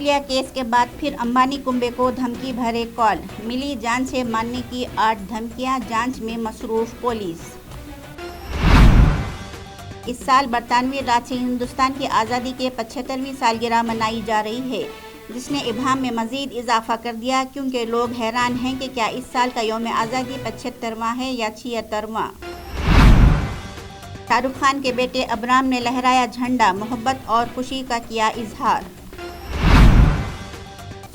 राफेलिया case के बाद फिर अंबानी कुंबे को धमकी भरे कॉल, मिली जान से मारने की 8 धमकियां, जांच में मसरूफ पुलिस। इस साल बरतानवी राज से हिंदुस्तान की आज़ादी के 75वीं सालगिरह मनाई जा रही है, जिसने इबाम में मज़ीद इजाफा कर दिया, क्योंकि लोग हैरान हैं कि क्या इस साल का यौम आज़ादी 75वां है या 76वां। शाहरुख खान के बेटे अबराम ने लहराया झंडा, मोहब्बत और खुशी का किया इजहार।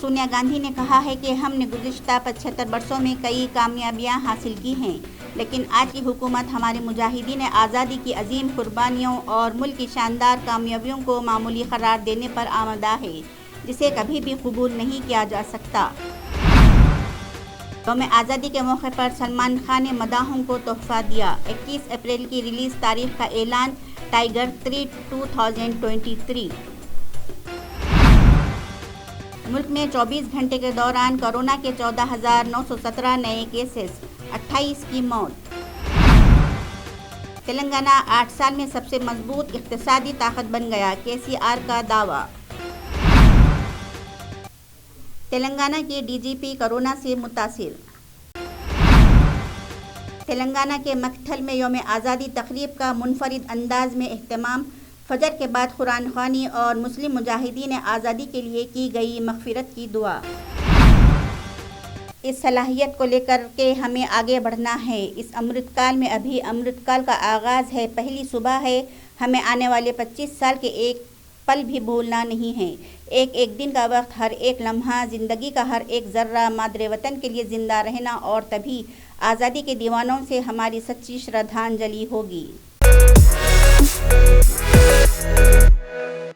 सोनिया गांधी ने कहा है कि हमने गुज़िश्ता 75 वर्षों में कई कामयाबियां हासिल की हैं, लेकिन आज की हुकूमत हमारे मुजाहिदीन आज़ादी की अजीम कुर्बानियों और मुल्क की शानदार कामयाबियों को मामूली करार देने पर आमदा है, जिसे कभी भी कबूल नहीं किया जा सकता। यौम आज़ादी के मौके पर सलमान खान ने मदाहों को तोहफा दिया। 21 अप्रैल की रिलीज़ तारीख का ऐलान, टाइगर 3 2023। मुल्क में 24 घंटे के दौरान कोरोना के 14,917 नए केसेस, 28 की मौत। तेलंगाना 8 साल में सबसे मजबूत इक़्तिसादी ताकत बन गया, केसीआर का दावा। तेलंगाना के डीजीपी कोरोना से मुतासिर। तेलंगाना के मक्थल में यौम आज़ादी तक़रीब का मुनफरिद अंदाज में एहतमाम। फजर के बाद कुरान ख़वानी और मुस्लिम मुजाहिदीन आज़ादी के लिए की गई मग़फ़िरत की दुआ। इस सलाहियत को लेकर के हमें आगे बढ़ना है। इस अमृतकाल में अभी अमृतकाल का आगाज़ है, पहली सुबह है। हमें आने वाले 25 साल के एक पल भी भूलना नहीं है। एक एक दिन का वक्त, हर एक लम्हा, ज़िंदगी का हर एक ज़र्रा मादरे वतन के लिए ज़िंदा रहना, और तभी आज़ादी के दीवानों से हमारी सच्ची श्रद्धांजलि होगी।